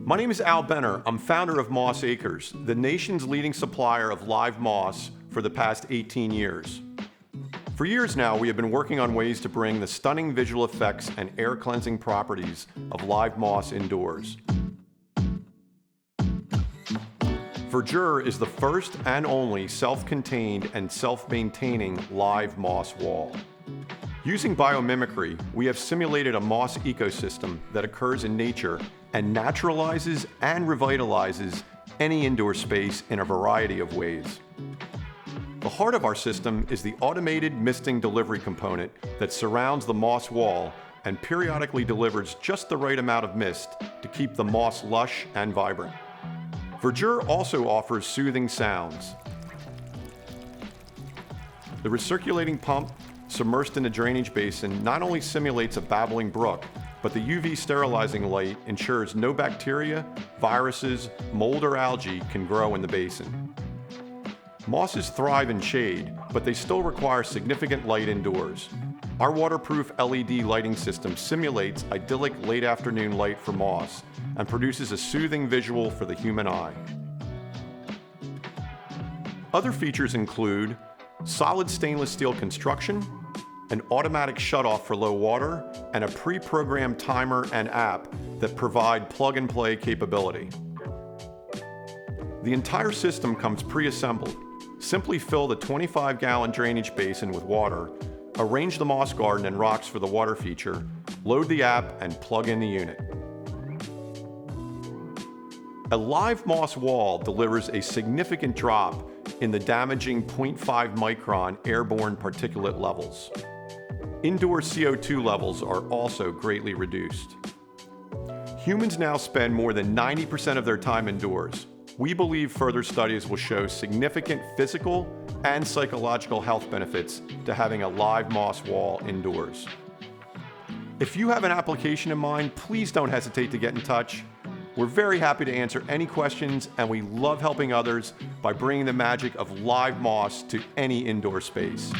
My name is Al Benner. I'm founder of Moss Acres, the nation's leading supplier of live moss for the past 18 years. For years now, we have been working on ways to bring the stunning visual effects and air cleansing properties of live moss indoors. Verdure is the first and only self-contained and self-maintaining live moss wall. Using biomimicry, we have simulated a moss ecosystem that occurs in nature and naturalizes and revitalizes any indoor space in a variety of ways. The heart of our system is the automated misting delivery component that surrounds the moss wall and periodically delivers just the right amount of mist to keep the moss lush and vibrant. Verdure also offers soothing sounds. The recirculating pump submersed in a drainage basin not only simulates a babbling brook, but the UV sterilizing light ensures no bacteria, viruses, mold, or algae can grow in the basin. Mosses thrive in shade, but they still require significant light indoors. Our waterproof LED lighting system simulates idyllic late afternoon light for moss and produces a soothing visual for the human eye. Other features include solid stainless steel construction, an automatic shutoff for low water, and a pre-programmed timer and app that provide plug-and-play capability. The entire system comes pre-assembled. Simply fill the 25-gallon drainage basin with water, arrange the moss garden and rocks for the water feature, load the app, and plug in the unit. A live moss wall delivers a significant drop in the damaging 0.5 micron airborne particulate levels. Indoor CO2 levels are also greatly reduced. Humans now spend more than 90% of their time indoors. We believe further studies will show significant physical and psychological health benefits to having a live moss wall indoors. If you have an application in mind, please don't hesitate to get in touch. We're very happy to answer any questions, and we love helping others by bringing the magic of live moss to any indoor space.